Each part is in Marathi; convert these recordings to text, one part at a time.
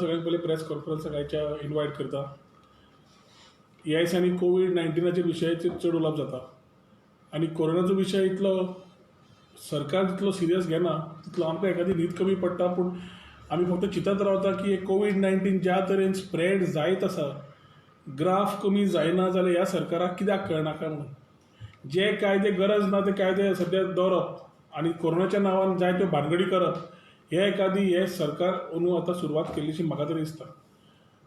सगळ्यांत पयलीं प्रेस कॉन्फरन्साक आयच्या इनवायट करता. ह्या दिसांनी कोविड-19 विशयाचेर चड उलोवप जाता आनी कोरोनाचो विशय इतलो सरकार जितलो सिरियस घेना तितलो आमकां एखादी न्हीद कमी पडटा. पूण आमी फक्त चिंतत रावता की हे कोविड-19 ज्या तरेन स्प्रेड जायत आसा, ग्राफ कमी जायना जाल्यार ह्या सरकाराक कित्याक कळनाका म्हणून. जे कायदे गरज ना ते कायदे सद्या दवरप आनी कोरोनाच्या नांवान जायत्यो भानगडी करप हे सरकार अंदू आतां सुरवात केल्लीशी म्हाका तरी दिसता.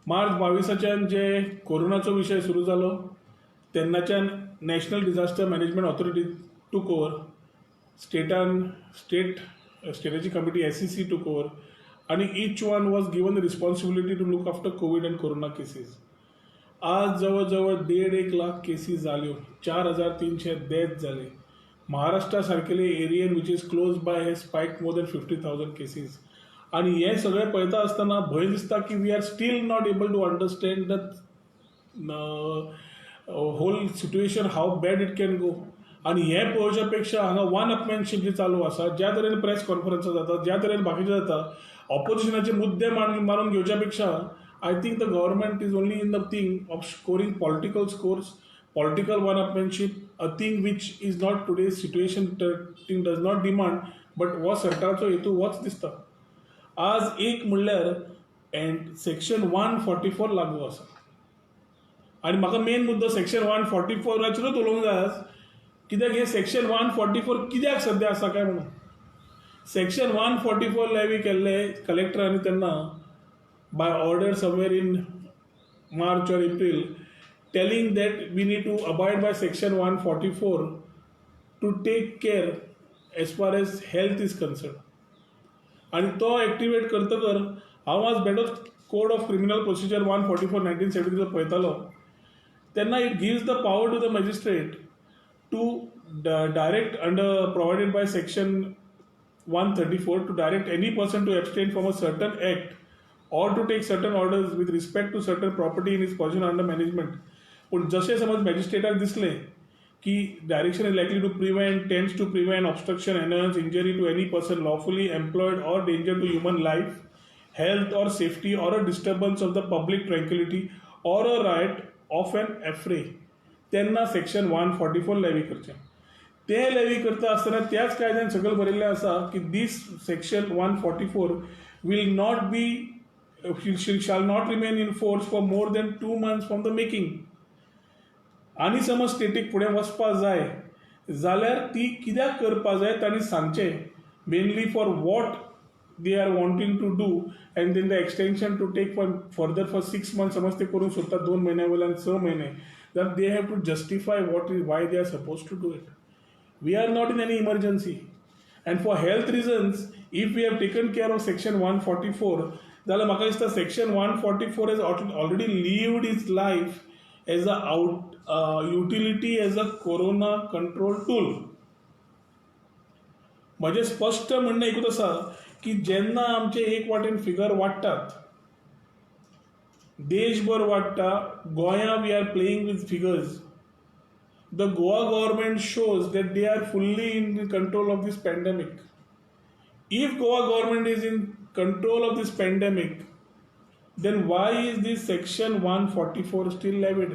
मार्च 22 जे कोरोनाचो विशय सुरू जालो तेन्नाच्यान national disaster management authority took over, स्टेटाची कमिटी SCC टूक ओवर आनी each one was given the responsibility to look after COVID and corona cases. आज जवळ जवळ 1.5 लाख केसीस जाल्यो, 4,300 डेथ जाले. महाराष्ट्रा सारकेले एरियन विच इज क्लोज बाय हे स्पायक मोर दॅन 50,000 केसीस. आनी हे सगळें पळयता आसतना भंय दिसता की we are still not able to understand the whole situation how bad it can go. आनी हे पळोवच्या पेक्षा हांगा वन अपमॅनशीप जी चालू आसा, ज्या तरेन प्रेस कॉन्फरन्सां जातात, ज्या तरेन बाकीचे जाता, ऑपोजिशनाचे मुद्दे मारून घेवच्या पेक्षा I think the government is only in the thing of scoring political scores, political one upmanship, a thing which is not today situation thing does not demand. But हो सरकाराचो हेतू होच दिसता. आज एक म्हणल्यार सेक्शन 144 लागू आसा आनी म्हाका मेन मुद्दो सेक्शन 144चेरूच उलोवंक जाय कित्याक हे सेक्शन 144 कित्याक सद्या आसा काय म्हणून. सेक्शन 144 लेवी केल्ले कलेक्टरांनी तेन्ना by order somewhere in March or April telling that we need to abide by section 144 to take care as far as health is concern. आनी तो एक्टिवेट करतकर हांव आज बेडोच कोड ऑफ क्रिमिनल प्रोसिजर 144 1973 पळयतालो तेन्ना it gives the power to the magistrate to direct under provided by section 134 to direct any person to abstain from a certain act or to take certain orders with respect to certain property in his possession under management. पण जसे समज मॅजिस्ट्रेटाक दिसले की direction is likely to prevent, tends to prevent obstruction, enhance injury to any person lawfully employed or danger to human life, health or safety or a disturbance of the public tranquility or a riot of an affray, तेन्ना सेक्शन 144 लेवी करचें. ते लेवी करता आसतना त्याच कायद्यान सकयल बरयल्लें आसा की this section 144 will not be shall not remain in force for more than 2 months from the making. आनी समज स्टेटीक फुडें वचपा जाय जाल्यार ती कित्याक करपा जाय तांणी सांगचें, mainly for what they are wanting to do and then the extension to take further for 6 months. समज ते करूंक सोदता 2 महिन्या वयल्यान 6 महिने, that they have to justify why they are supposed to do it. We are not in any emergency, and for health reasons if we have taken care of section 144 then म्हाका दिसता section 144 has already lived its life as a utility as a corona control tool. म्हजें स्पश्ट म्हणणें एकूच आसा की जेन्ना आमचे एक वाटेन फिगर वाडटात, देशभर वाडटा, गोंया we are playing with figures. The Goa government shows that they are fully in control of this pandemic. If Goa government is in control of this pandemic then why is this section 144 still levied?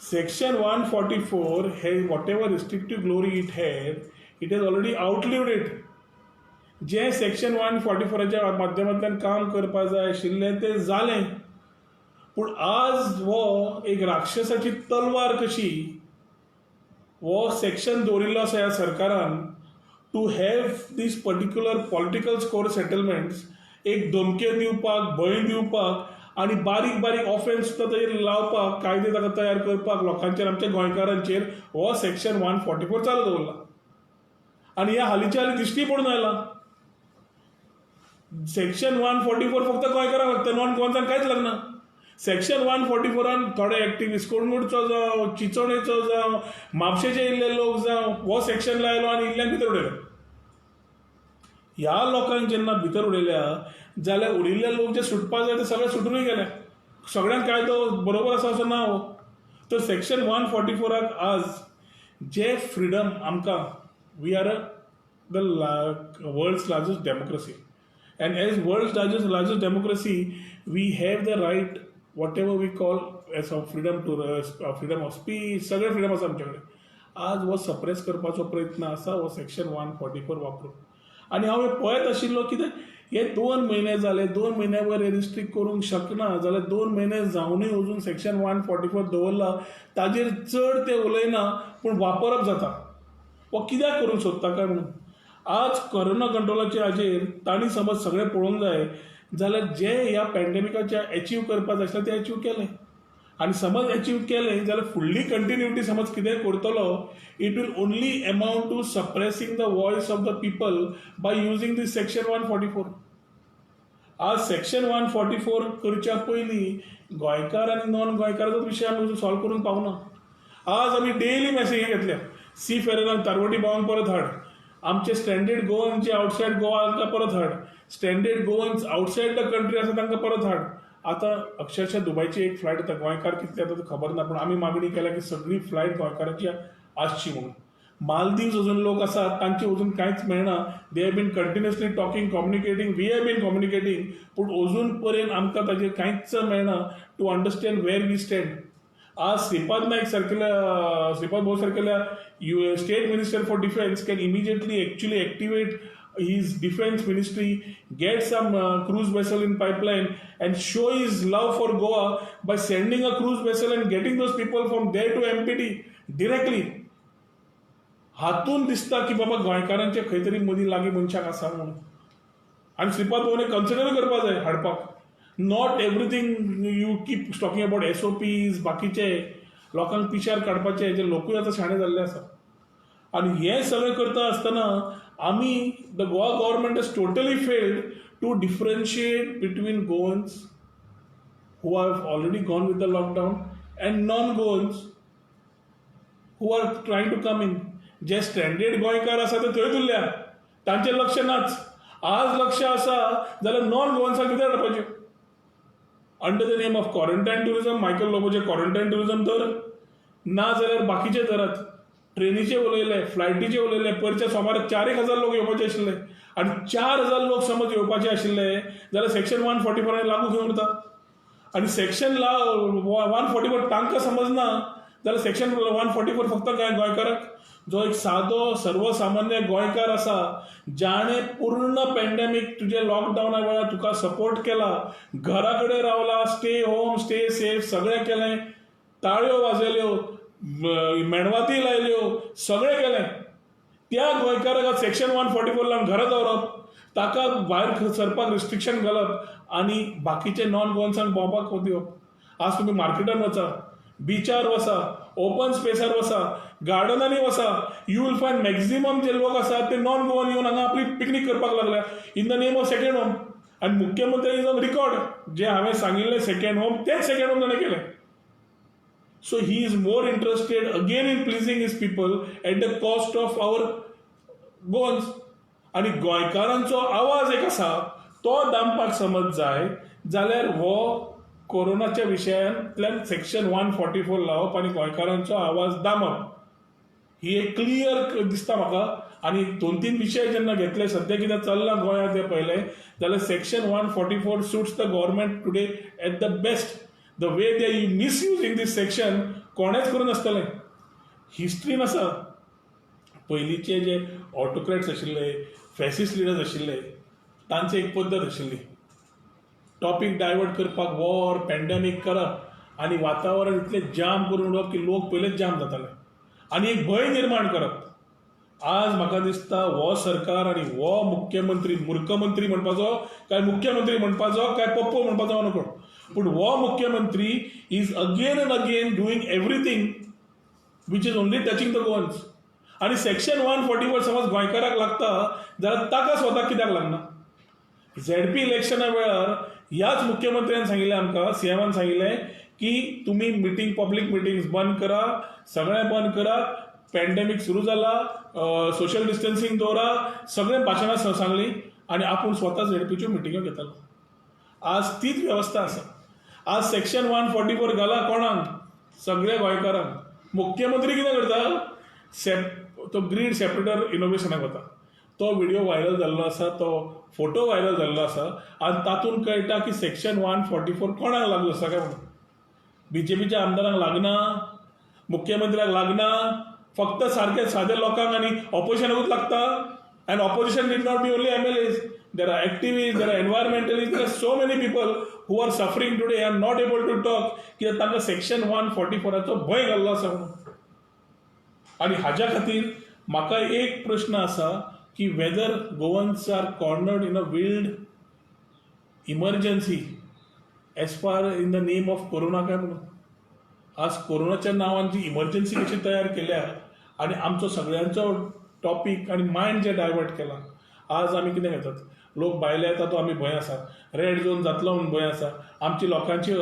Section 144 has whatever restrictive glory it had, it has already outlived it. जे सेक्शन 144च्या माध्यमांतल्यान काम करपा जाय आशिल्लें तें जालें. पूण आज हो एक राक्षसाची तलवार कशी हो सेक्शन दवरिल्लो आसा ह्या सरकारान to have this particular political score settlements, एक धमक्यो दिवपाक, भंय दिवपाक आनी बारीक बारीक ऑफेन्स सुद्दां ताचेर लावपाक, कायदे ताका तयार करपाक लोकांचेर, आमच्या गोंयकारांचेर हो सेक्शन 144 चालू दवरला. आनी ह्या हालींच्या हालीं दिश्टी पडून आयला सेक्शन 144 फक्त गोंयकारांक लागता, नॉन गोंयकारांक कांयच लागना. सेक्शन 144 थोडे एक्टिविस्ट कोणगुटचो जावं, चिंचोणेचो जावं, म्हापशेचे इल्ले लोक जावं, हो सेक्शन लायलो आनी इल्ल्यान भितर उडयलो. ह्या लोकांक जेन्ना भितर उडयल्या जाल्यार उडिल्ले लोक जे सुटपा जाय ते सगळे सुटूनय गेले. सगळ्यांक कायदो बरोबर आसा असो ना हो. तर सेक्शन 144 आज जे फ्रिडम आमकां, we are the world's largest democracy, And as world's largest democracy, we have the right, whatever we call as of freedom of speech, सगळे फ्रीडम आसा आमच्याकडे. आज हो सप्रेस करपाचो प्रयत्न आसा हो सेक्शन 144 वापरून. आनी हांव पळयत आशिल्लो कितें हे 2 म्हयने जाले, 2 म्हयन्या वयर हे रिस्ट्रिक्ट करूंक शकना जाल्यार 2 म्हयने जावनूय अजून सेक्शन 144 दवरला. ताजेर चड ते उलयना पूण वापरप जाता. हो कित्याक करूंक सोदता काय म्हणून. आज कोरोना कंट्रोलाचे हाजेर तांणी समज सगळें पळोवंक जाय जाल्यार जे ह्या पॅन्डेमिकाचे अचीव करपाक जाय आसलें तें अचीव केलें. आनी समज अचीव केलें जाल्यार फुडली कंटिन्युटी समज कितें करतलो, it will only amount to suppressing the voice of the people by using this section 144. आज सेक्शन 144 करच्या पयलीं गोंयकार आनी नॉन गोंयकाराचो विशय आमी अजून सॉल्व करून पावना. आज आमी डेली मॅसेजी घेतल्या, सी फेरनान तारवटी भावांक परत हाड, आमचे स्टँडर्ड गोवन जे आउटसायड गोवा तांकां परत हाड, standard Goans outside the country आसा तांकां परत हाड. आतां अक्षरशः दुबयची एक फ्लायट येता, गोंयकार कितले येता तें खबर ना पूण आमी मागणी केल्या की सगळी फ्लायट गोंयकारांची आसची म्हणून. मालदीव्स अजून लोक आसात तांचे अजून कांयच मेळना. They have been continuously talking, communicating, we have been communicating, पूण अजून पर्यंत आमकां ताजेर कांयच मेळना to understand where we stand. आज श्रीपाद भाऊ सारकेल्या state minister for defence can immediately actually activate his defense ministry, get some cruise vessel in pipeline and show his love for Goa by sending a cruise vessel and getting those people from there to MPT directly. हातून दिसता की बाबा गोंयकारांचे खंय तरी मदीं लागीं मनशाक आसा म्हणून. आनी श्रीपाद भोवने कन्सिडर करपाक जाय हाडपाक. Not everything you keep talking about SOPs, बाकीचे लोकांक पिशार काडपाचे, जे लोकूय आतां शाणे जाल्ले आसा. आनी हें सगळें करता आसतना आमी the Goa government has totally failed to differentiate between Goans who have already gone with the lockdown and non Goans who are trying to come in. जे स्टँडर्ड गोंयकार आसा ते थंय उरल्या, तांचें लक्ष नाच. आज लक्ष आसा जाल्यार नॉन गोवन्साक कितें हाडपाचें. Under the name of quarantine tourism, Michael लोबोचे क्वारंटायन टुरिझम धर, ना जाल्यार बाकीचे धरात. ट्रेनीचे उलयले, फ्लायटीचे उलयले, परच्या सोमार 4,000 लोक येवपाचे आशिल्ले आनी 4,000 लोक समज येवपाचे आशिल्ले जाल्यार सेक्शन 144 लागू खंय उरता. आनी सेक्शन 144 तांकां समजना जाल्यार सेक्शन 144 फक्त गोंयकाराक. जो एक सादो सर्वसामान्य गोंयकार आसा, जाणे पूर्ण पॅन्डेमिक तुजे लॉकडावना वेळार तुका सपोर्ट केला, घरा कडेन रावला, स्टे होम, स्टे सेफ, सगळें केलें, ताळयो वाजयल्यो, मेणवाती लायल्यो, सगळें केलें. त्या गोंयकाराक सेक्शन 144 लावन घरा दवरप, ताका भायर सरपाक रिस्ट्रिक्शन घालप आनी बाकीचे नॉन गोवन्सांक भोंवपाक दिवप. आज तुमी मार्केटान वचा, बिचार वचा, ओपन स्पेसार वचा, गार्डनांनी वचा, यू वील फायंड मॅक्झिमम जे लोक आसात ते नॉन गोवन येवन हांगा आपली पिकनीक करपाक लागल्या in the name of second home. आनी मुख्यमंत्री इज ऑन रिकॉर्ड, जे हांवें सांगिल्लें सेकंड होम तेच सेकंड होम ताणें केलें. So he is more interested again in pleasing his people at the cost of our Goans. आणि गोंयकारांचो आवाज एक आसा तो दामपाक समज जाय जाल्यार हो कोरोनाच्या विशयांतल्यान सेक्शन 144 लावप आनी गोंयकारांचो आवाज दामप ही एक क्लियर दिसता म्हाका. आनी 2-3 विशय जेन्ना घेतले, सद्या कितें चल्लां गोंयांत ते पळयलें जाल्यार section 144 suits the government today at the best. The way they are misusing this section कोणेच करून नासतलें. हिस्ट्रीन आसा पयलींचे जे ऑटोक्रेट्स आशिल्ले, फॅसिस्ट लिडर्स आशिल्ले, तांची एक पद्दत आशिल्ली, टॉपीक डायवर्ट करपाक वॉर, पॅन्डेमीक करप आनी वातावरण इतलें जाम करून उडोवप की लोक पयलेच जाम जाताले आनी एक भंय निर्माण करप. आज म्हाका दिसता हो सरकार आनी हो मुख्यमंत्री, मूर्खमंत्री म्हणपाचो काय मुख्यमंत्री म्हणपाचो काय पप्पो म्हणपाचो नको, पूण हो मुख्यमंत्री is again end again doing everything which is only touching the Goans. आनी सेक्शन 144 समज गोंयकाराक लागता जाल्यार ताका स्वताक कित्याक लागना. ZP इलेक्शना वेळार ह्याच मुख्यमंत्र्यान सांगिल्लें आमकां, CMन सांगिल्लें की तुमी मिटींग, पब्लीक मिटींग्स बंद करा, सगळें बंद करा, पॅन्डेमीक सुरू जाला, सोशल डिस्टन्सिंग दवरा, सगळें भाशणां सांगलीं आनी आपूण स्वता ZPच्यो मिटिंग्यो घेतालो. आज तीच वेवस्था आसा. आज सेक्शन 144 घाला कोणाक? सगळ्या गोंयकारांक. मुख्यमंत्री कितें करता? तो ग्रीड सेपरेटर इनोव्हेशनाक वता, तो व्हिडिओ व्हायरल जाल्लो आसा, तो फोटो व्हायरल जाल्लो आसा आनी तातूंत कळटा की सेक्शन 144 कोणाक लागू आसा काय म्हणून. बीजेपीच्या आमदारांक लागना, मुख्यमंत्र्याक लागना, फक्त सारखे सादे लोकांक आनी ऑपोजिशनाकूच लागता. And opposition need not be only MLAs. There are activists, there are environmentalists, there are so many people who are suffering today and not able to talk कित्याक तांकां सेक्शन 144 भंय घाल्लो आसा म्हणून. आनी हाज्या खातीर म्हाका एक प्रश्न आसा की whether Goans are cornered in a wild emergency as far in the name of corona काय म्हणून. आज कोरोनाच्या नांवान जी इमर्जन्सी कशी तयार केल्या आनी आमचो सगळ्यांचो टॉपीक आनी मायंड जे डायवर्ट केला. आज आमी कितें घेतात, लोक भायले येता तो आमी भंय आसा, रेड झोन जातलो म्हणून भंय आसा, आमची लोकांची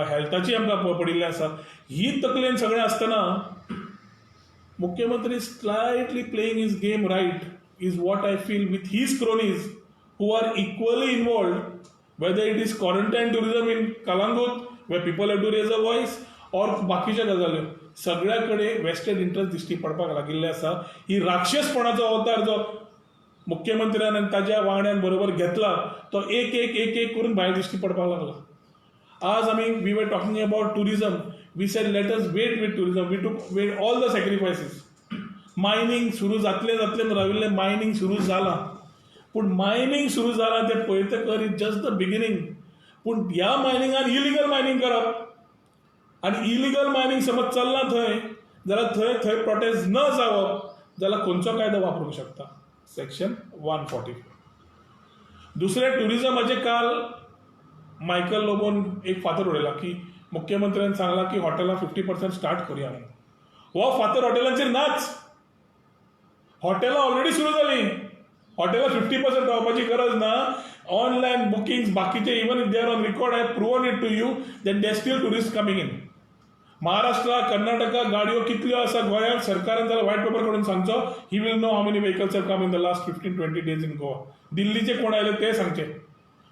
हेल्थाची आमकां पडिल्ली आसा. ही तकलेन सगळें आसतना मुख्यमंत्री slightly playing his game right is what I feel with his cronies who are equally involved, whether it is quarantine tourism in Calangute way people have to raise a voice or बाकीच्या गजाल्यो. सगळ्याकडे वेस्टेड इंटरेस्ट दिश्टी पडपाक लागिल्ले आसा. ही राक्षसपणाचो अवतार जो मुख्यमंत्र्यान आनी ताज्या वांगड्यान बरोबर घेतला तो एक एक एक एक करून भायर दिश्टी पडपाक लागला. आज आमी we were talking about tourism, we said let us wait with tourism, we took wait all the sacrifices. Mining सुरू जातले राविल्लें मायनिंग सुरू जाला, पूण मायनिंग सुरू जाला तें पळयतकर इज जस्ट द बिगिनींग. पूण ह्या मायनिंगान इलिगल मायनिंग करप आनी इलिगल मायनिंग समज चल्ला थंय जाल्यार थंय प्रोटेस्ट न जावप जाल्यार खंयचो कायदो वापरूंक शकता, सेक्शन 144. दुसरे टुरिझमाचे काल मायकल लोबोन एक फातर उडयला की मुख्यमंत्र्यान सांगला की हॉटेलां 50% स्टार्ट करुया म्हणून. हो फातर हॉटेलांचेर नाच. हॉटेलां ऑलरेडी सुरू जालीं. हॉटेलां 50% रावपाची गरज ना. ऑनलायन बुकिंग्स बाकीचे even if they are on record I proven it to you that they still tourist coming in. Maharashtra, Karnataka गाडयो कितल्यो आसा गोंयांत सरकारान जाल्यार व्हायट पेपर काडून सांगचो. He will know how many vehicles have come in the last 15-20 days in Goa. दिल्लीचे कोण आयले ते सांगचे.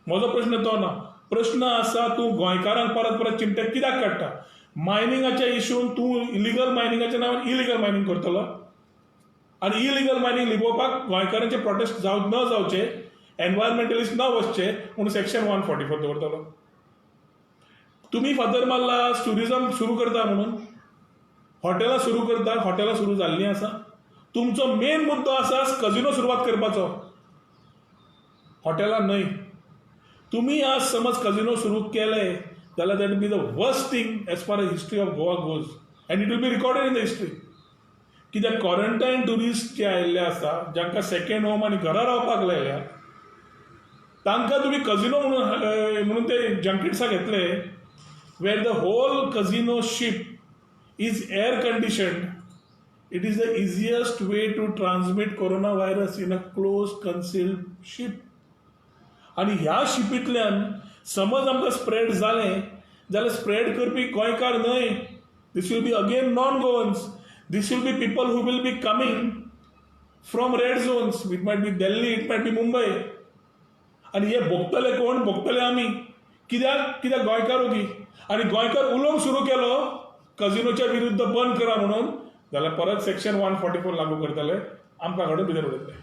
म्हजो प्रश्न तो ना. प्रश्न आसा तूं गोंयकारांक परत परत चिमटे कित्याक काडटा. मायनिंगाच्या इशून तूं इलिगल मायनिंगाच्या नांवान इलिगल मायनिंग करतलो आनी इलिगल मायनिंग लिपोवपाक गोंयकारांचे प्रोटेस्ट न जावचे, एनवायरमेंटलिस्ट न वचचे म्हणून सेक्शन 144 दवरतलो. तुम्ही फादर मारला टुरिझम सुरू करता म्हणून, हॉटेलां सुरू करता, हॉटेलां सुरू जाल्लीं आसा. तुमचो मेन मुद्दो आसा कजिनो सुरवात करपाचो, हॉटेलां न्हय. तुम्ही आज समज कजिनो सुरू केले जाल्यार that be the worst thing as far as history of Goa goes and it will be recorded in the history. कित्याक क्वॉरंटायन टुरिस्ट जे आयिल्ले आसा, जांकां सेकंड होम आनी घरा रावपाक लायल्या, तांकां तुम्ही कजिनो म्हणून ते जंकेट्सां घेतले where the whole casino ship is air conditioned. It is the easiest way to transmit coronavirus in a closed concealed ship. आणि ह्या शिपींतल्यान समज आमकां स्प्रेड जालें जाल्यार स्प्रेड करपी गोंयकार न्हय. This will be again non Goans. This will be people who will be coming from red zones. It might be Delhi, it might be Mumbai. आणि हे भोगतले कोण? भोगतले आमी. कित्याक गोंयकार ओगी. आणि गोंयकार उलोवंक सुरू केलो कजिनोच्या विरुद्ध बंद करा म्हणून जाल्यार परत सेक्शन 144 लागू करतले, आमकां काडून भितर उडयतले.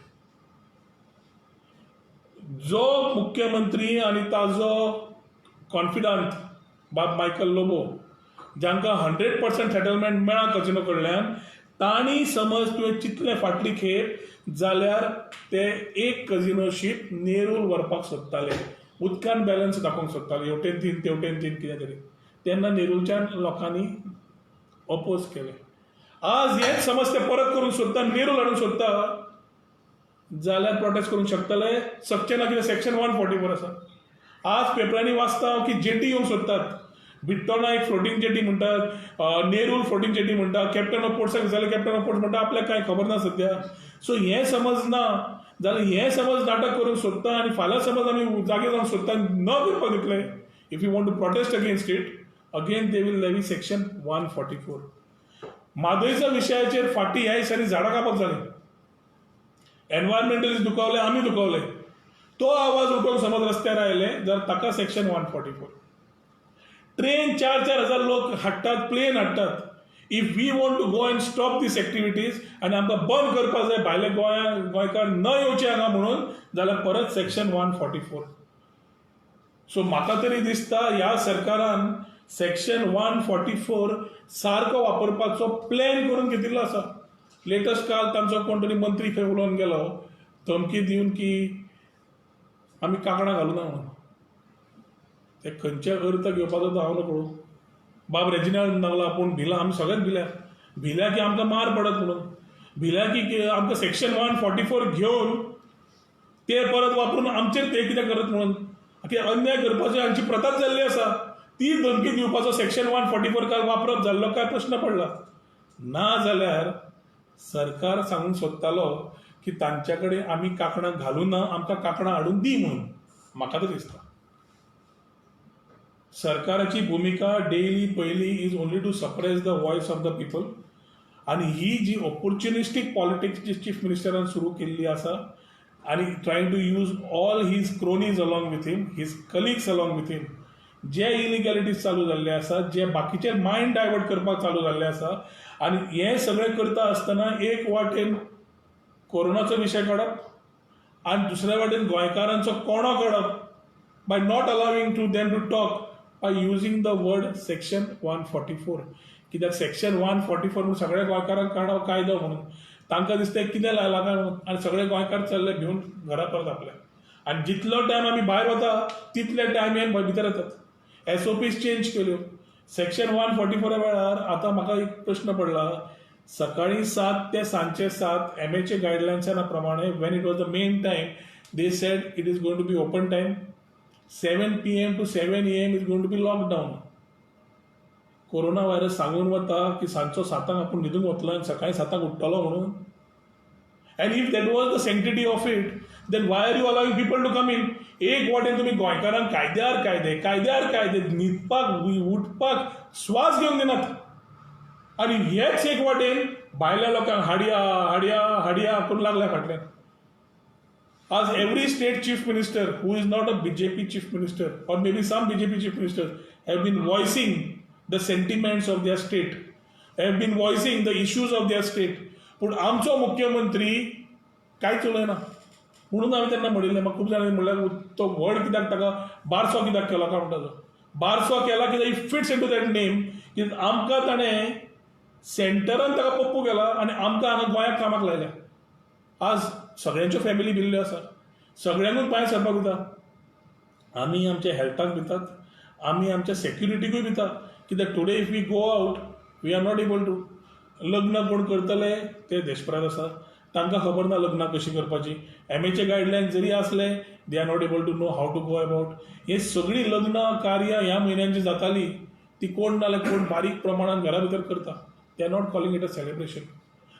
जो मुख्यमंत्री आनी ताजो कॉन्फिडंट बाब मायकल लोबो, जांकां 100% सेटलमेंट मेळ्ळा कजिनो कडल्यान, तांणी समज तुवें चिंतलें फाटली खेप जाल्यार ते एक कजिनोशीप नेरूल व्हरपाक सोदताले, उदकान बॅलन्स दाखोवंक सोदताले, हेवटेन 3 तेवटेन 3 कितें तरी. तेन्ना नेरूलच्या लोकांनी अपोज केले. आज हेच समज ते परत करूंक सोदता, नेरूल हाडूंक सोदता जाल्यार प्रोटेस्ट करूंक शकचे ना, कित्याक सेक्शन 144 आसा. आज पेपरांनी वाचता हांव की जेटी येवंक सोदतात. बिट्टोना एक फ्लोटींग जेटी म्हणटात, नेरूल फ्लोटींग जेटी म्हणटा, कॅप्टन ऑफ पोर्ट्साक जाल्यार कॅप्टन ऑफ पोर्ट्स म्हणटा आपल्याक कांय खबर ना सद्या. सो हें समज ना जाल्यार हें समज नाटक करूंक सोदता आनी फाल्यां समज आमी जागे जावंक सोदता न करपाक दितले. If you want to protest against it, again they will levy section 144. म्हादयच्या विशयाचेर फाटी ह्या दिसांनी झाडां कापप जालीं. एनवायरमेंटलिस्ट दुखावले, आमी दुखावले. तो आवाज उठोवन समज रस्त्यार आयले जाल्यार ताका सेक्शन 144. ट्रेन 4,000 लोक हाडटात, प्लेन हाडटात. If we want to go and stop this activities आनी आमकां बंद करपाक जाय भायले गोंयकार न येवचे हांगा म्हणून, जाल्यार परत सेक्शन 144. सो म्हाका तरी दिसता ह्या सरकारान सेक्शन 144 सारको वापरपाचो प्लॅन करून घेतिल्लो आसा. लेटस्ट काल तांचो कोण तरी मंत्री खंय उलोवन गेलो धमकी दिवन की आमी कांकणां घालूना म्हणून. ते खंयचे अर्थ घेवपाचो तो हांव नकळो. बाब रेजिनाल्ड नागला पूण भिला, आमी सगळेच भिल्या की आमकां मार पडत म्हणून, भिल्या की आमकां सेक्शन 144 घेवन ते परत वापरून आमचेर ते कितें करत म्हणून. कितें अन्याय करपाची हांची प्रथाच जाल्ली आसा. ती धमकी दिवपाचो सेक्शन 144 काल वापरप जाल्लो काय प्रश्न पडला ना. जाल्यार सरकार सांगूंक सोदतालो की तांच्या कडेन आमी कांकणां घालूना, आमकां कांकणां हाडून दी म्हणून. म्हाका तर दिसता सरकाराची भुमिका डेली पयली is only to suppress the voice of the people. आनी ही जी ऑपॉर्च्युनिस्टीक पॉलिटिक्स जी चीफ मिनिस्टरान सुरू केल्ली आसा आनी trying to use all his cronies along with him, his colleagues along with him, जे इलिगॅलिटीज चालू जाल्ले आसा, जे बाकीचे मायंड डायवर्ट करपाक चालू जाल्ले आसा, आनी हे सगळें करता आसतना एक वाटेन कोरोनाचो विशय काडप आनी दुसऱ्या वाटेन गोंयकारांचो कोणो काडप by not allowing to them to talk by using the word section 144. कित्याक सेक्शन 144 म्हणून सगळ्या गोंयकारांक काडप कायदो म्हणून तांकां दिसता कितें लायला काय म्हणून, आनी सगळे गोंयकार चल्ले भिवन घरा परत आपल्या. आनी जितलो टायम आमी भायर वता तितले टायम हे भितर येतात. SOPs चेंज केल्यो. सेक्शन 144 वेळार आतां म्हाका एक प्रश्न पडला, सकाळी 7 ते सांजचे 7 MHA गायडलायन्सां प्रमाणे when it was the main time they said it is going to be open time. 7 PM to 7 AM is going to be lockdown. Corona virus सांगून वता की सांजचो 7 आपूण न्हिदूंक वतलो आनी सकाळी 7 उठतलो म्हणून. And if that was the sanctity of it then why are you allowing people to come in. एक वाटेन तुम्ही गोंयकारांक कायद्यार कायदे न्हिदपाक उठपाक स्वास घेवन दिनात, आनी हेच एक वाटेन भायल्या लोकांक हाडया हाडया हाडया करून लागल्या फाटल्यान. आज every state chief minister who is not a BJP chief minister or maybe some BJP chief ministers have been voicing the sentiments of their state, have been voicing the issues of their state. पूण आमचो मुख्यमंत्री कांयच उलयना म्हणून हांवें तेन्ना म्हणिल्लें. म्हाका खूब जाणांनी म्हणल्यार तो वर्ड कित्याक ताका बारसो कित्याक केलो काय म्हणटा तो. बारसो केला कित्याक it fits in to that name. कित्याक आमकां ताणें सेंटरान ताका पप्पू केला आनी आमकां हांगा गोंयाक कामाक लायल्या. आज सगळ्यांच्यो फॅमिली भिल्ल्यो आसा, सगळ्यांकूच पांय सरपाक दिता. आमी आमच्या हेल्थाक भितात, आमी आमच्या सेक्युरिटीकूय भिता. कित्याक today if we go out we are not able to. लग्न कोण करतले ते देशप्रांत आसा, तांकां खबर ना लग्नां कशी करपाची. MHA गायडलायन जरी असले they are not able to know how to go about. हे सगळी लग्न कार्य ह्या म्हयन्यांची जाताली ती कोण नाल्यार कोण बारीक प्रमाणात घरा भितर करता. दे are not calling it a celebration.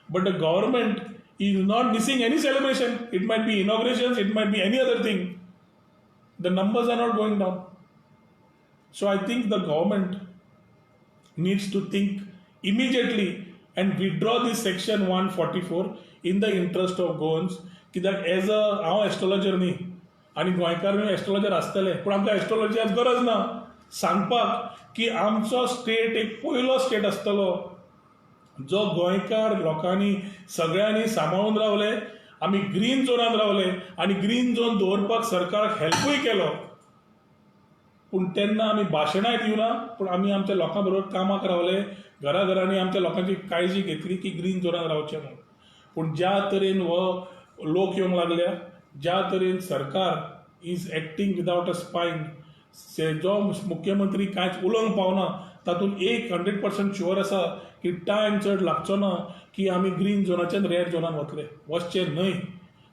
But the government is not missing any celebration. It might be inaugurations, it might be any other thing. The numbers are not going down. So I think the government needs to think immediately and withdraw this section 144 in the interest of Goans. कित्याक एज अ हांव एस्ट्रोलॉजर न्ही आनी गोंयकार एस्ट्रोलॉजर आसतले, पूण आमकां एस्ट्रोलॉजी आज गरज ना सांगपाक की आमचो स्टेट एक पयलो स्टेट आसतलो जो गोंयकार लोकांनी सगळ्यांनी सांबाळून रावले. आमी ग्रीन झोनान रावले आनी ग्रीन झोन दवरपाक सरकाराक हेल्पूय केलो. पूण तेन्ना आमी भाशणां दिवना, पूण आमी आमच्या लोकां बरोबर कामाक रावले, घराघरांनी आमच्या लोकांची काळजी घेतली की ग्रीन झोनान रावचें म्हणून. पूण ज्या तरेन हो लोक येवंक लागल्या, ज्या तरेन सरकार is acting without a spine, जो मुख्यमंत्री कांयच उलोवंक पावना, तातूंत 100% शुअर आसा की टायम चड लागचो ना की आमी ग्रीन झोनाच्यान रेड झोनान वचचे न्हय.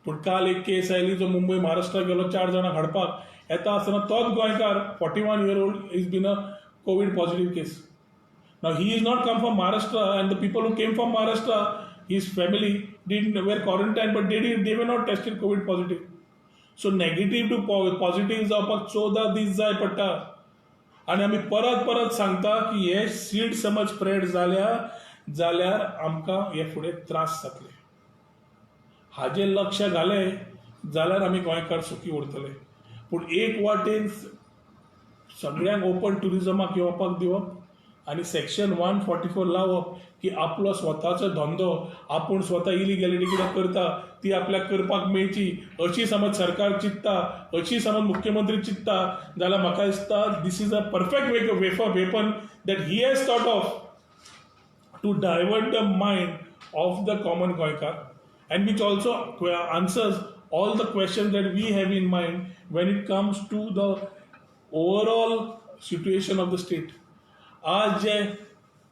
पूण काल एक केस आयली जो मुंबय महाराष्ट्रा गेलो 4 जाणांक हाडपाक. येता आसतना तोच गोंयकार 41 year old is been a covid positive case. Now he is not come from Maharashtra and the people who came from Maharashtra his family did were quarantine but they were not tested covid positive. So negative to positive जावपाक 14 दीस जाय पडटा. आनी आमी परत परत सांगता की हे सीड समज स्प्रेड जाल्यार आमकां हे फुडें त्रास जातले. हाजेर लक्ष घालें जाल्यार आमी गोंयकार सुखी उरतले. पूण एक वाटेन सगळ्यांक ओपन टुरिजमाक येवपाक दिवप आणि सेक्शन 144 लावप की आपलो स्वताचो धंदो आपूण स्वता इलिगॅलिटी कितें करता ती आपल्याक करपाक मेळची अशी समज सरकार चिंतता, अशी समज मुख्यमंत्री चिंतता, जाल्यार म्हाका दिसता this is a perfect weapon that he has thought of to divert the mind of the common Goikar, and which also answers all the questions that we have in mind when it comes to the overall situation of the state. आज जे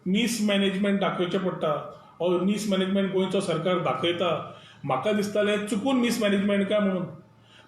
मिसमॅनेजमेंट दाखोवचें पडटा और मिसमॅनेजमेंट गोंयचो सरकार दाखयता, म्हाका दिसतालें चुकून मिसमॅनेजमेंट काय म्हणून,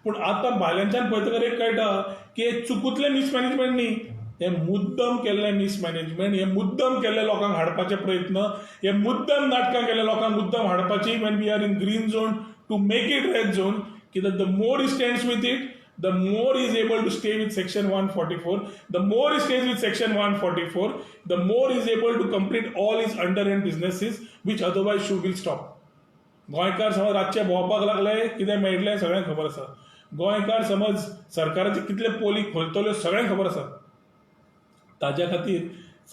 पूण आतां भायल्यानच्यान पळयतकर एक कळटा की हे चुकूतलें मिसमॅनेजमेंट न्ही, हे मुद्दम केल्लें मिसमॅनेजमेंट, हे मुद्दम केल्ले लोकांक हाडपाचे प्रयत्न, हे मुद्दम नाटकां केल्ले लोकांक मुद्दम हाडपाची when we are in green zone to make it red zone, कित्याक the more he stands with it the more he is able to stay with section 144, the more he stays with section 144, the more he is able to complete all his underhand businesses which otherwise will stop. गोंयकार समज रातचे भोंवपाक लागले कितें मेळटलें सगळ्यांक खबर आसा. गोंयकार समज सरकाराचे कितले पोली खोलतल्यो सगळ्यांक खबर आसा. ताज्या खातीर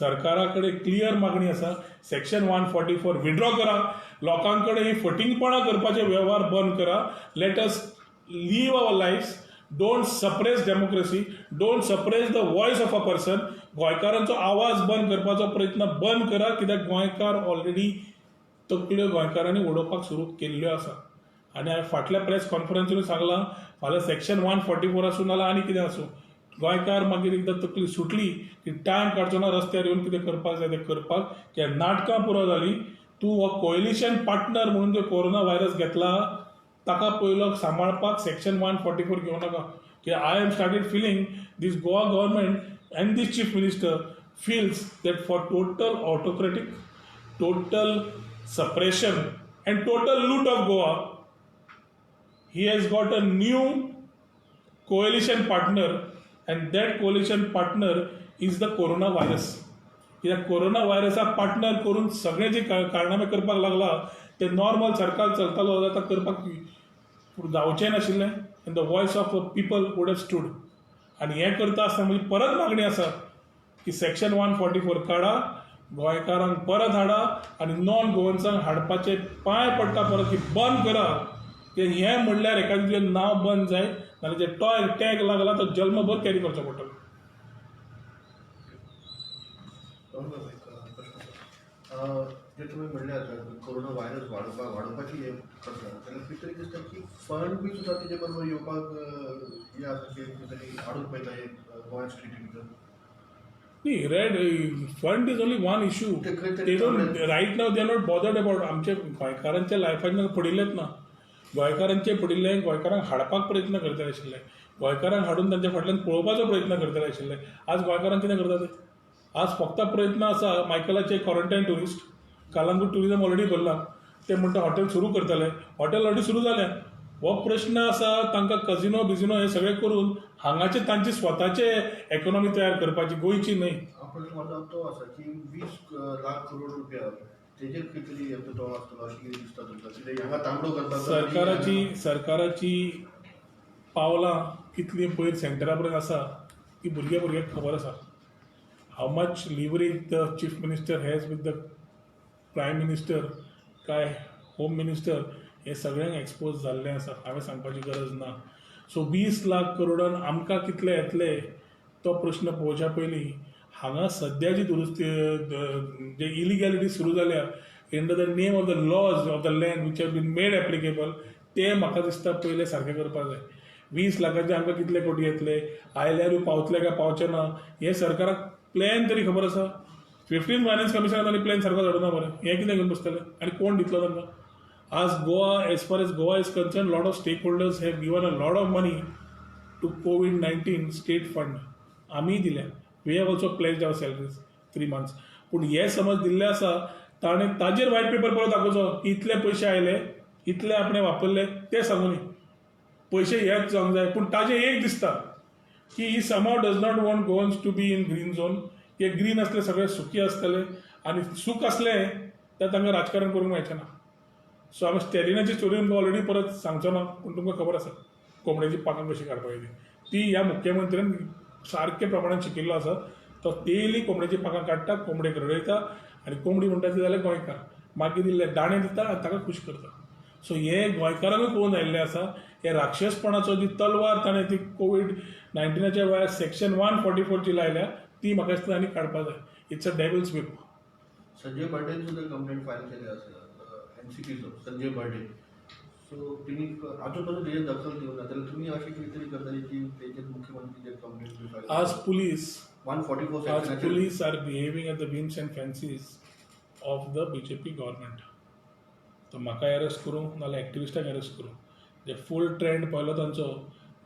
सरकारा कडेन क्लियर मागणी आसा, सेक्शन 144 विड्रॉ करा, लोकां कडेन ही फटिंगपणां करपाचे वेव्हार बंद करा. Let us live our lives. Don't suppress democracy, don't suppress the voice of a person. गोंयकारांचो आवाज बंद करपाचो प्रयत्न बंद करा, कित्याक गोंयकार ऑलरेडी तकल्यो गोंयकारांनी उडोवपाक सुरू केल्ल्यो आसा. आनी हांवें फाटल्या प्रेस कॉन्फरन्सीनूय सांगलां, फाल्यां सेक्शन 144 आसूं नाल्यार आनी कितें आसूं, गोंयकार मागीर एकदां तकली सुटली की टायम काडचो ना रस्त्यार येवन कितें करपाक जाय तें करपाक. की नाटकां पुरो जालीं. तूं हो कोएलिशन पार्टनर म्हणून जो कोरोना व्हायरस घेतला ताका पयलो सांबाळपाक सेक्शन 144 घेवं नाका. की I am started feeling this Goa government and this chief minister feels that for total autocratic, total suppression and total loot of Goa, he has got a new coalition partner, and that coalition partner is the coronavirus. कित्याक कोरोना व्हायरसाक पार्टनर करून सगळे जे कारनामे करपाक लागला ते नॉर्मल सरकार चलतालो जाल्यार करपाक जावचें नाशिल्लें, and the voice of people would have stood. आनी हें करता आसतना म्हजी परत मागणी आसा की सेक्शन 144 काडा, गोंयकारांक परत हाडा आनी नॉन गोवन्सांक हाडपाचे पांय पडटा परत की बंद करा. की हें म्हणल्यार एखादें नांव बंद जाय नाल्यार जे टॅग लागला तो जल्मभर कॅरी करचो पडटलो. जे तुम्ही म्हणले आता कोरोना व्हायरस वाडोवपाची हे करता तेन्ना कितें तरी दिसता की फंड बी सुद्दां तेजे बरोबर येवपाक हे आसा की कितें तरी हाडूंक पळयता हे गोंय स्टेटी भितर. न्ही red fund is only one issue. They don't right now they are not bothered about. आमचे गोंयकारांच्या लायफान पडिल्लेच ना. गोंयकारांचे पडिल्ले गोंयकारांक हाडपाक प्रयत्न करतले आशिल्ले, गोंयकारांक हाडून तांच्या फाटल्यान पळोवपाचो प्रयत्न करतले आशिल्ले. आज गोंयकारांक कितें करता ते? आज फक्त प्रयत्न आसा मायकलाचे quarantine tourist, Calangute tourism already भरला, ते म्हणटा हॉटेल सुरू करतले, हॉटेल ऑलरेडी सुरू जालें. हो प्रश्न आसा तांकां कजिनो बिजिनो हे सगळें करून हांगाचे तांची स्वताचे इकॉनॉमी तयार करपाची, गोंयची न्हय. आपण म्हणटा तो आसा की 20 लाख करोड रुपया तेजेर कितें तरी तो आसतलो अशें कितें दिसता तुमकां? कितें हांगा तांबडो करता सरकाराची पावलां कितलीं पयर सेंटरा पर्यंत आसा ती भुरग्यांक खबर आसा. How much leverage the chief minister has with the prime minister काय होम मिनिस्टर हे सगळ्यांक एक्सपोज जाल्लें आसा. हांवें सांगपाची गरज ना. सो 20 लाख करोडान आमकां कितले येतले तो प्रश्न पळोवच्या पयलीं हांगा सद्या जी दुरुस्ती जे इलिगॅलिटी सुरू जाल्या in the name of the laws of the land which have been made applicable ते म्हाका दिसता पयले सारकें करपाक जाय. 20 लाखाचे आमकां कितले कोटी येतले, आयल्यारूय पावतले काय पावचे ना हे सरकाराक प्लॅन तरी खबर आसा. 15th फायनान्स कमिशनान प्लॅन सारको धाडूना मरे, हें कितें घेवन बसतले आनी कोण दितलो तांकां? आज Goa, as far as Goa is concern, lot of stakeholders have given a lot of money to COVID-19 state fund. आमी दिल्या, we have also pledged our salaries 3 months. पूण हे समज दिल्ले आसा ताणें ताजेर व्हायट पेपर परत दाखोवचो, इतले पयशे आयले, इतले आपणे वापरले ते सांगून पयशे हेच जावंक जाय. पूण ताजें एक दिसता की ही समाव does not want Goans to be in green zone. हे ग्रीन असले सगळे सुखी आसतले आनी सूख असलें तें तांकां राजकारण करूंक मेळचें ना. सो हांवें स्टॅलिनाची स्टोरी तुमकां ऑलरेडी परत सांगचो ना, पूण तुमकां खबर आसा कोंबड्याची पानां कशी काडपाक ती ह्या मुख्यमंत्र्यान सारके प्रमाणात शिकिल्लो आसा. तो डेली कोंबड्याची पाखां काडटा, कोंबडेक रडयता आनी कोंबडी म्हणटा ती जाल्यार गोंयकार. मागीर इल्ले दाणे दिता आनी ताका खूश करता. सो हे गोंयकारांकूय कळून आयिल्लें आसा. हे राक्षसपणाचो जी तलवार ताणें ती कोविड-19च्या वेळार सेक्शन 144 जी लायल्या ती म्हाका दिसता आनी काडपा जाय. It's a devils whip. Sanjay burden सुद्धा कंप्लेंट फायल केली असेल एनसीपीचो संजय बर्डे. सो तिने अजूनपर्यंत तेजेर दखल घेवना जाल्यार तुमी अशी कितें करतली की तेजेर मुख्यमंत्रीचेर कंप्लेंट फायल आज police 144 As सेक्शनाचेर police are behaving at the whims and fancies of the BJP government. तो म्हाका अरेस्ट करूं नाल्यार एक्टिविस्टाक अरेस्ट करूं. जे फूल ट्रेंड पळयलो तांचो,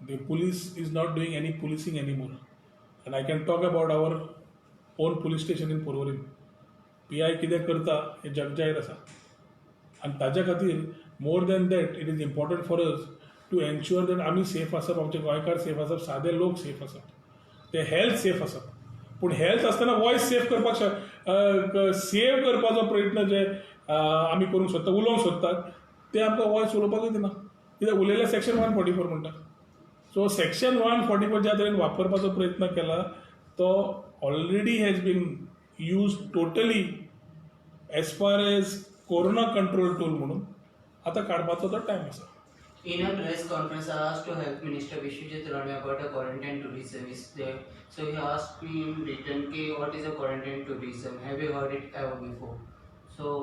the police is not doing any policing any more. And I can talk about our own police station in Porvorim. PI कितें करता हें जगजाहीर आसा. आनी ताज्या खातीर more than that it is important for us to ensure that आमी सेफ आसप, आमचे गोंयकार सेफ आसप, सादे लोक सेफ आसप, ते हेल्थ सेफ आसप. पूण हेल्थ आसतना वॉयस सेफ करपाक सेव करपाचो प्रयत्न जे आमी करूंक सोदता, उलोवंक सोदतात, ते आमकां वॉयस उलोवपाकूच दिना. कित्याक उलयल्यार सेक्शन 144 म्हणटा. सो सेक्शन 144 ज्या तरेन वापरपाचो प्रयत्न केला तो already has been use totally as far as corona control tool म्हणून. आतां काडपाचो तो टायम आसा. In a press conference, I asked to Health Minister Vishwajit Rane about a quarantine tourism is there. So he asked me in written, what is a quarantine tourism? Have you heard it ever before? So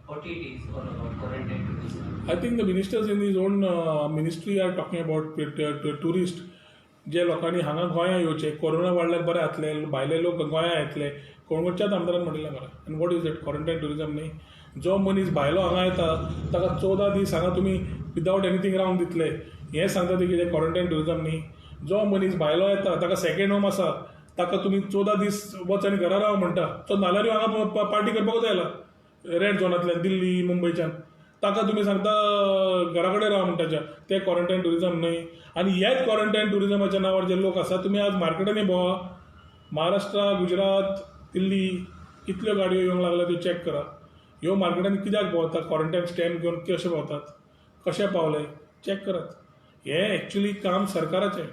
what it is all about quarantine tourism? I think the ministers in his own ministry are talking about tourist. जे लोकांनी हांगा गोंया येवचे, कोरोना वाडल्यार बरें जातले, भायले लोक गोंया येतले, कोणगोडच्याच आमदारान म्हणिल्लें मरे. आनी what is it quarantine tourism न्ही. जो मनीस भायलो हांगा येता ताका 14 दीस हांगा तुमी विदावट एनीथींग रावंक दितले, हें सांगता ते कितें क्वॉरंटायन टुरिजम न्ही. जो मनीस भायलो येता ताका सेकेंड होम आसा ताका तुमी 14 दीस वच आनी घरा राव म्हणटा. तो नाल्यारूय हांगा पार्टी करपाकूच आयला रेड झोनांतल्यान दिल्ली मुंबयच्यान, ताका तुमी सांगता घरा कडेन राव म्हणटाच्या. ते क्वॉरंटायन टुरिजम न्हय. आनी हेच क्वॉरंटायन टुरिजमाच्या नांवार जे लोक आसा, तुमी आज मार्केटांनी भोंवा, महाराष्ट्रा, गुजरात, दिल्ली कितल्यो गाडयो येवंक लागल्या त्यो चॅक करा. ह्यो मार्केटांनी कित्याक भोंवतात, क्वॉरंटायन स्टॅम्प घेवन कशे भोंवतात, कशे पावले, चॅक करात. हें एक्चुली काम सरकाराचें,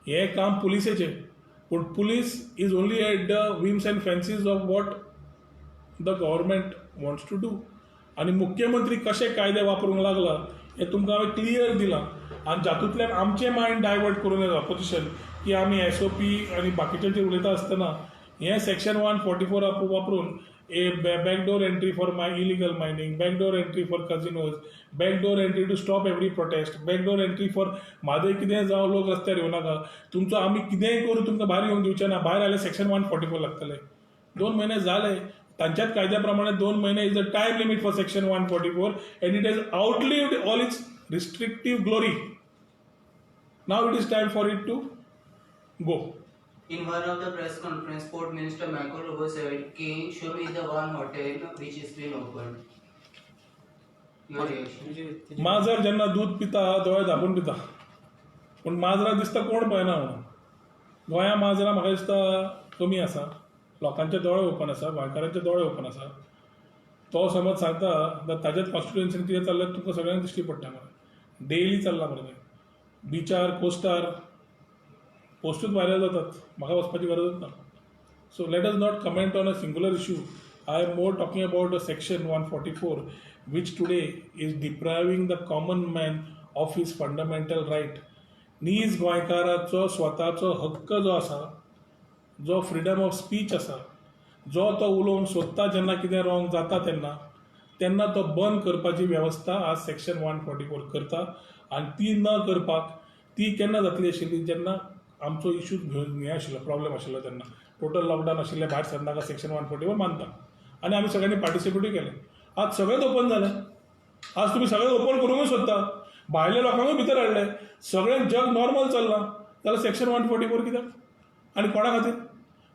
हें काम पुलिसेचें. पूण police is only at the whims and fancies of what the government wants to do. आनी मुख्यमंत्री कशे कायदे वापरूंक लागला हें तुमकां हांवें क्लियर दिलां. आनी जातूंतल्यान आमचें मायंड डायवर्ट करून येता ऑपोजिशन की आमी SOP आनी बाकीच्यांचेर उलयता आसतना हें सेक्शन 144 वापरून a backdoor entry for my illegal mining, backdoor entry for casinos, backdoor entry to stop every protest, backdoor entry for Mhadei कितें जावं लोक रस्त्यार येवं नाका, तुमचो आमी कितेंय करूं तुमकां भायर येवंक दिवचे ना. भायर आयले सेक्शन 144 लागतले. 2 म्हयने जाले. तांच्याच कायद्या प्रमाणे 2 म्हयने is the time limit for section 144 and it has outlived all its restrictive glory. Now it is time for it to go. In one of the press conference, Port Minister Michael Robo said, show me the one hotel which is been opened. Your reaction? माजर जेन्ना दूध पिता दोळे धापून पिता, पूण माजरां दिसता कोण पळयना म्हणून. गोंया माजरां म्हाका दिसता कमी आसा. लोकांचे दोळे ओपन आसा, गोंयकारांचे दोळे ओपन आसा. तो समज सांगता जाल्यार ताच्याच कॉन्स्टिट्युएन्सीन कितें चल्लें तुमकां सगळ्यांक दिश्टी पडटा मरे. डेली चल्ला मरे तें. बिचार, कोस्टार पोस्टूच व्हायरल जातात, म्हाका वचपाची गरजूच ना. So let us not comment on a singular issue. I am more talking about a section 144 which today is depriving the common man of his fundamental right. नीज गोंयकाराचो स्वताचो हक्क जो आसा, जो फ्रिडम ऑफ स्पीच आसा, जो तो उलोवंक सोदता जेन्ना कितें रॉंग जाता तेन्ना तो बंद करपाची वेवस्था आज सेक्शन 144 करता. आनी ती न करपाक ती केन्ना जातली आशिल्ली जेन्ना आमचो इश्यू हें आशिल्लो, प्रॉब्लेम आशिल्लो तेन्ना. टोटल लॉकडावन आशिल्लें, भायर सरनाका सेक्शन 144 मानता. आनी आमी सगळ्यांनी पार्टिसिपेटूय केलें. आज सगळेंच ओपन जालें. आज तुमी सगळें ओपन करूंकूय सोदता, भायल्या लोकांकूय भितर हाडले, सगळें जग नॉर्मल चल्लां, जाल्यार सेक्शन 144 कित्याक आनी कोणा खातीर?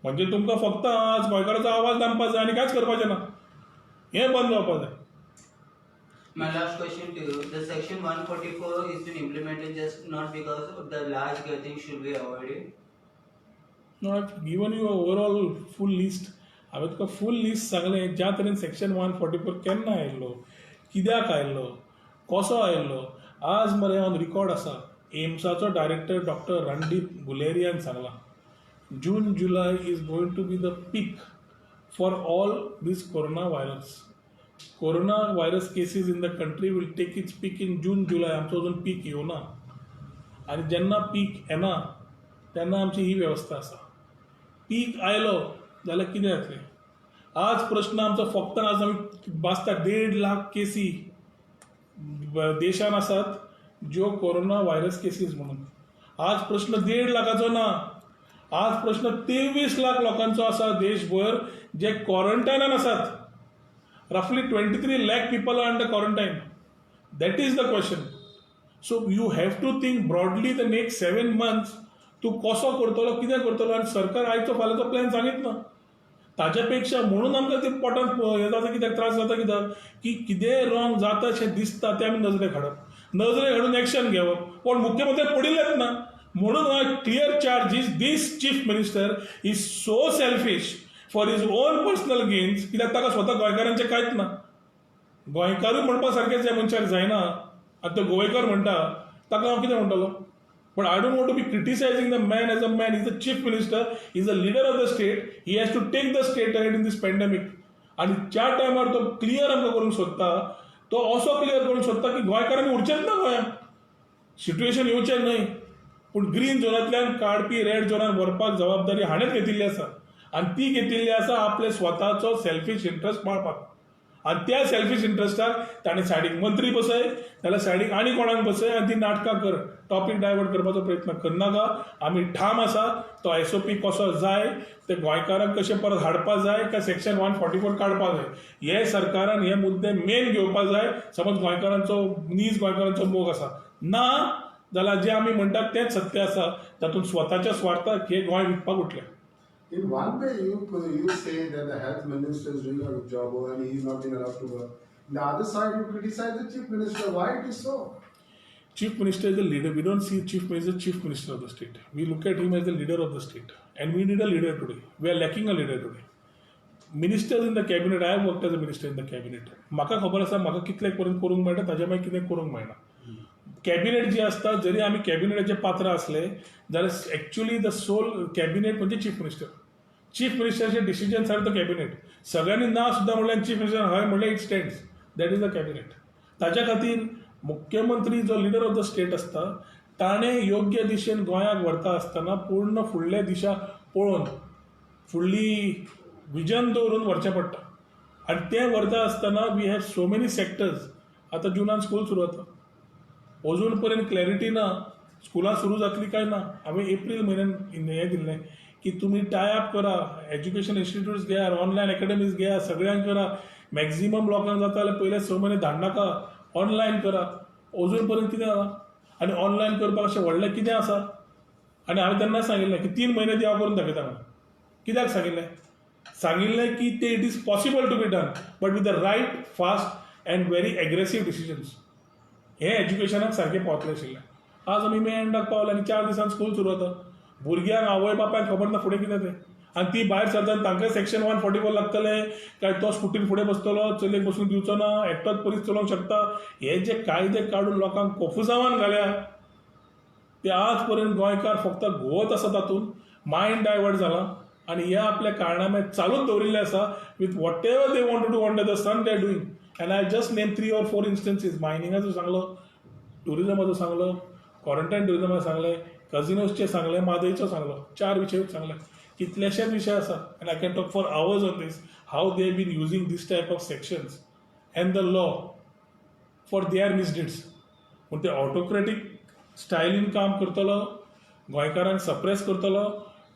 म्हणजे तुमकां फक्त आज गोंयकाराचो आवाज दामपाक जाय आनी कांयच करपाचें ना. हें बंद जावपाक जाय. My last question to you, the section 144 is been implemented just not because of the large gatherings should be avoided? No, I've given you a overall full list. हांवें तुका फूल लिस्ट सांगलें ज्या तरेन सेक्शन 144 केन्ना आयिल्लो, कित्याक आयिल्लो, कसो आयिल्लो. आज मरे ऑन रिकॉर्ड आसा, एम्साचो डायरेक्टर डॉक्टर रणदीप गुलेरियान सांगलां June, July is going to be the peak for all this coronavirus. Coronavirus cases in the country will take its peak in June, July. आमचो अजून पीक येवना आनी जेन्ना पीक येना तेन्ना आमची ही वेवस्था आसा. पीक आयलो जाल्यार कितें जातलें? आज प्रश्न आमचो फक्त आज आमी बासता 1.5 लाख केसी देशान आसात ज्यो कोरोना व्हायरस केसीस म्हणून. आज प्रश्न 1.5 लाखाचो ना, आज प्रश्न 23 लाख लोकांचो आसा देशभर जे क्वारंटायनान आसात. रफली 23 lakh people are under quarantine. That is the question. So you have to think broadly the next 7 months तूं कसो करतलो, कितें करतलो, आनी सरकार आयचो फाल्यांचो प्लॅन सांगीत ना. ताच्या पेक्षा म्हणून आमकां ते पोटांत हें जाता, कित्याक त्रास जाता, कित्याक की कितें रॉंग जाता अशें दिसता तें आमी नजरेक हाडप, नजरेक हाडून एक्शन घेवप. पण मुख्यमंत्री पडिल्लेच ना. म्हणून clear charges this chief minister is so selfish for his own personal gains, कित्याक ताका स्वता गोंयकारांचें कांयच ना. गोंयकारूय म्हणपा सारकेंच ह्या मनशाक जायना. आतां तो गोंयकार म्हणटा ताका हांव कितें म्हणटलो? But I don't want to be criticizing the man as a man. He's the chief minister. He's the leader of the state. He has to take the state ahead in this pandemic. आणि ज्या टायमार तो क्लियर आमकां करूंक सोदता, तो असो क्लियर करूंक सोदता की गोंयकारांनी उरचेच ना गोंयांत. सिट्युएशन येवचें न्हय. पूण ग्रीन झोनांतल्यान काडपी रेड झोनांत व्हरपाक जबाबदारी हाणेंच घेतिल्ली आसा. आनी ती घेतिल्ली आसा आपले स्वताचो सेल्फीश इंट्रस्ट पाळपाक. आनी त्या सेल्फीश इंट्रस्टाक ताणें सायडीक मंत्री बसय, नाल्यार सायडीक आनी कोणाक बसय आनी ती नाटकां कर. टॉपीक डायवर्ट करपाचो प्रयत्न करनाका. आमी ठाम आसा तो एसओपी कसो जाय, ते गोंयकारांक कशें परत हाडपा जाय काय सेक्शन 144 काडपा जाय, हे सरकारान हे मुद्दे मेन घेवपा जाय. समज गोंयकारांचो नीज गोंयकारांचो मोग आसा ना जाल्यार जे आमी म्हणटात तेंच सत्य आसा. तातूंत स्वताच्या स्वार्थाक हे गोंय विकपाक उठले. In one way, you say that the health minister is doing a good job and he's not being allowed to work. On the other side, you criticize the chief minister. Why it is so? Chief minister is the leader. We don't see chief minister of the state. We look at him as the leader of the state. And we need a leader today. We are lacking a leader today. Ministers in the cabinet, I have worked as a minister in the cabinet. म्हाका खबर आसा म्हाका कितले पर्यंत करूंक मेळटा, ताच्या मागीर कितें करूंक मेळना. कॅबिनेट जे असता, जरी आमी कॅबिनेटाचे पात्र असले जाल्यार एक्च्युअली द सोल कॅबिनेट म्हणजे चीफ मिनिस्टर. चीफ मिनिस्टरचे डिसिजन्स आर द कॅबिनेट. सगळ्यांनी ना सुद्धा म्हणल्यार चीफ मिनिस्टर हय म्हणल्यार it stands. That is the cabinet. ताच्या खातीर मुख्यमंत्री जो लिडर ऑफ द स्टेट असता ताणें योग्य दिशेन गोंयाक व्हरता आसतना पूर्ण फुडले दिशा पळोवन फुडली विजन दवरून व्हरचें पडटा. आनी तें व्हरता आसतना we have so many sectors. आतां जुनान स्कूल सुरू जाता, अजून पर्यंत क्लॅरिटी ना स्कुलां सुरू जातली काय ना. हांवें एप्रील म्हयन्यान हें दिल्लें की तुमी टाय अप करा, एज्युकेशन इन्स्टिट्यूट्स घेयात, ऑनलायन अकॅडमीज घेयात, सगळ्यांक करा. मॅक्झिमम लोकांक जाता जाल्यार पयले 6 म्हयने धाडनाका, ऑनलायन करा. अजून पर्यंत कितें जाला? आनी ऑनलायन करपाक अशें व्हडलें कितें आसा? आनी हांवें तेन्ना सांगिल्लें की 3 म्हयने ती हांव करून दाखयता म्हणून. कित्याक सांगिल्लें? सांगिल्लें की ते it is possible to be done but with the right fast and very aggressive decisions. हें एज्युकेशनाक सारकें पावतलें आशिल्लें. आज आमी मे एंडाक पावले आनी 4 दिसान स्कूल सुरू जाता. भुरग्यांक आवय बापायक खबर ना फुडें कितें तें. आनी ती भायर सरतना तांकां सेक्शन 144 लागतलें काय तो स्कुटीन फुडें बसतलो, चलयेक बसून दिवचो ना, एकटोच परीस चलोवंक शकता. हे जे कायदे काडून लोकांक कोफुसांवान घाल्या ते आज पर्यंत गोंयकार फक्त घुंवत आसा तातूंत. मायंड डायवर्ट जाला आनी हे आपल्या कारणामे चालूच दवरिल्ले आसा. With whatever they want to do under the sun they are doing. And I just name 3 or 4 instances. मायनिंगाचो सांगलो, टुरिजमाचो सांगलो, क्वारंटायन टुरिजमाचो सांगलें, कझिनोजचे सांगले, मादयचो सांगलो. 4 विशय सांगले. कितलेशेच विशय आसा and I can talk for hours on this how they have been using this type of sections and the law for their misdeeds. पूण ते ऑटोक्रेटीक स्टायलीन काम करतलो, गोंयकारांक सप्रेस करतलो,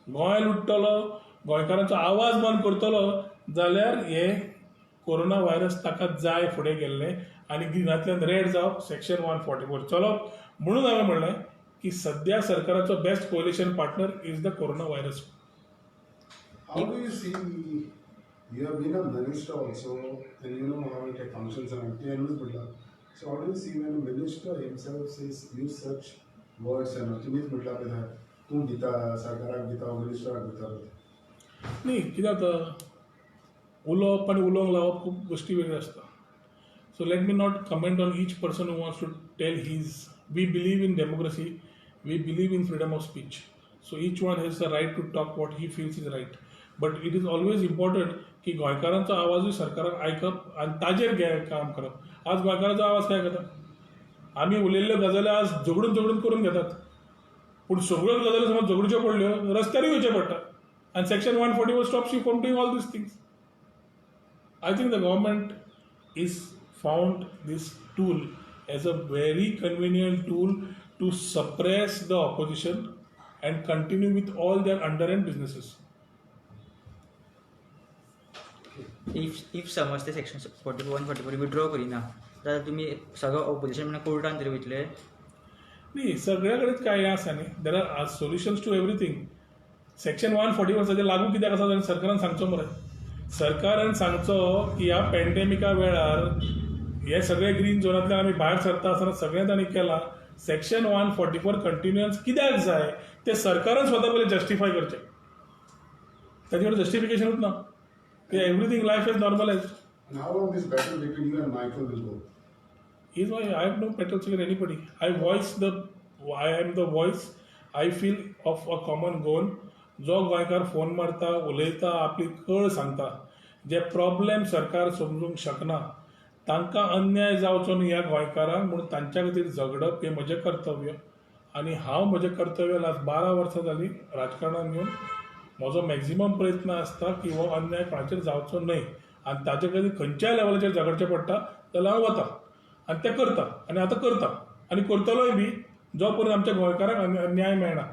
गोंय लुटतलो, गोंयकारांचो आवाज बंद करतलो जाल्यार हे कोरोना व्हायरस ताका जाय फुडें गेल्लें आनी ग्रिनांतल्यान रेड जावप, सेक्शन 144 चलप. म्हणून हांवें म्हणलें की सद्या सरकाराचो best coalition partner is the corona virus. How do you see, you have been a minister also and you know how it functions and so how do you see when a minister himself says use such words and तुम्हीच म्हटला पेला तूं दिता सरकाराक दिता मिनिस्टराक दिता न्ही कित्याक उलोवप आनी उलोवंक लावप खूब गोश्टी वेगळ्यो आसता. So let me not comment on each person who wants to tell his. We believe in democracy, we believe in freedom of speech. So each one has the right to talk what he feels is right. But it is always important की गोंयकारांचो आवाजूय सरकारान आयकप आनी ताजेर काम करप. आज गोंयकारांचो आवाज काय करता? आमी उलयल्ल्यो गजाली आज झगडून करून घेतात, पूण सगळ्यो गजाली समज झगडच्यो पडल्यो रस्त्यारूय येवचें पडटा, आनी section 141 stops you from doing all these things. I think the government is found this tool as a very convenient tool to suppress the opposition and continue with all their underhand businesses. If समज ते सेक्शन 41-44 विड्रॉ करिना जाल्यार तुमी सगळं ऑपोजिशन म्हणून कोर्टान तरी वयतले? नाही, सगळ्या कडेच काय हें आसा न्ही, there are solutions to everything. Section 141 लागू कित्याक आसा जाल्यार सरकारान सांगचो मरे. सरकारान सांगचो की ह्या पॅन्डेमिका वेळार हे सगळे ग्रीन झोनांतल्यान आमी भायर सरता आसतना सगळें तांणी केलां. सेक्शन 144 कंटिन्युअन्स कित्याक जाय ते सरकारान स्वता पयलीं जस्टिफाय करचें. ताजे कडेन जस्टिफिकेशनूच ना. Everything life is normalised. And how long this battle between you and Michael will go? Is why I have no battles with anybody. I am the voice, I feel of a common goal. जो गोंयकार फोन मारता, उलयता, आपली कळ सांगता, जे प्रॉब्लेम सरकार समजूंक शकना तांकां अन्याय जावचो न्ही ह्या गोंयकारांक म्हणून तांच्या खातीर झगडप हें म्हजें कर्तव्य. आनी हांव म्हजें कर्तव्य लास्ट 12 वर्सां जालीं राजकारणांत घेवन म्हजो मॅक्झिमम प्रयत्न आसता की हो अन्याय कोणाचेर जावचो न्हय. आनी ताचे खातीर खंयच्याय लेवलाचेर झगडचें पडटा जाल्यार हांव वता आनी तें करता, आनी आतां करता आनी करतलोय बी जो पर्यंत आमच्या गोंयकारांक न्याय मेळना.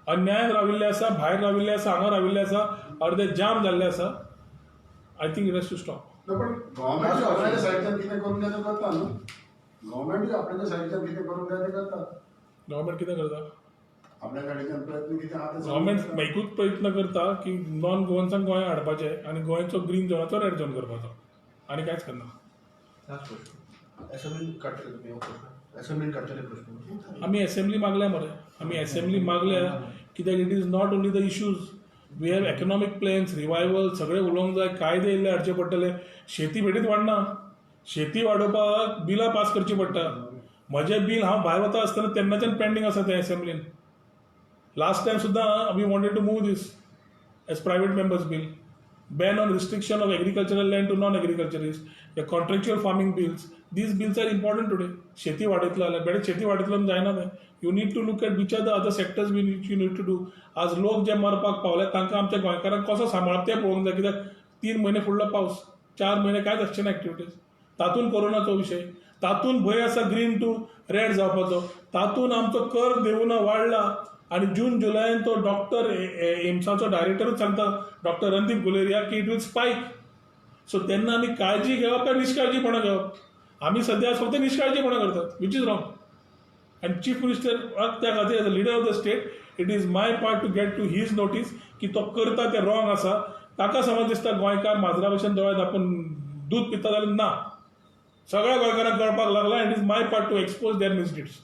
अन्यायान राविल्ले आसा, भायर राविल्ले आसा, हांगा राविल्ले आसा, अर्दे जाम जाल्ले आसा. I think it has to stop. No, but government आपल्याच्या साईडच्यान कितें करून जाय तें करता न्हू. गव्हर्मेंट आपल्याच्या साईडच्यान कितें करून जाय तें करता. गव्हर्मेंट कितें करता? आपल्या कडेच्यान प्रयत्न कितें आहा ते गव्हर्मेंट एकूच प्रयत्न करता की नॉन गोवन्सांक गोंय हाडपाचें आनी गोंयचो ग्रीन झोनाचो रेड झोन करपाचो, आनी कांयच करना. लास्ट प्रश्न, असेंब्लीन काडटले तुम्ही हो प्रश्न? असेंब्लीन काडटले प्रश्न? आमी असेंब्ली मागल्या मरे. आमी असेंब्ली मागल्या कित्याक it is not only the issues. We have economic plans, revival सगळे उलोवंक जाय. कायदे इल्ले हाडचे पडटले. शेती बेठीत वाडना. शेती वाडोवपाक बिलां पास करची पडटा. म्हजें बील हांव भायर वता आसतना तेन्नाच्यान पेंडींग आसा तें असेंब्लीन. लास्ट टायम सुद्दां we wanted to move this as private members bill. ban on restriction of agricultural land to non-agriculturists, the contractual farming bills. These bills are important today. शेती वाडयतलो जाल्यार बेडे शेती वाडयतलो जायना तें. You need to look at which are the other sectors you need to do. आज लोक जे मरपाक पावले तांकां आमच्या गोंयकारांक कसो सांबाळप तें पळोवंक जाय. कित्याक 3 म्हयने फुडलो पावस, 4 म्हयने कांयच आसचे ना एक्टिविटीज. तातूंत कोरोनाचो विशय, तातूंत भंय आसा ग्रीन टू रेड जावपाचो, तातूंत आमचो कर देवून वाडला. आणि जून जुलयान तो डॉक्टर एम्साचो डायरेक्टरूच सांगता, डॉक्टर रणदीप गुलेरिया, की इट वील स्पायक. सो तेन्ना आमी काळजी घेवप काय निश्काळजीपणा घेवप? आमी सध्या फक्त निश्काळजीपणा करतात, which is wrong. And chief minister त्या खातीर as a leader of the state it is my part to get to his notice की तो करता तें रॉंग आसा. ताका समज दिसता गोंयकार माजरा भशेन दोळे धापून दूध पिता जाल्यार ना. सगळ्या गोंयकारांक कळपाक लागला. It is my part to expose their misdeeds.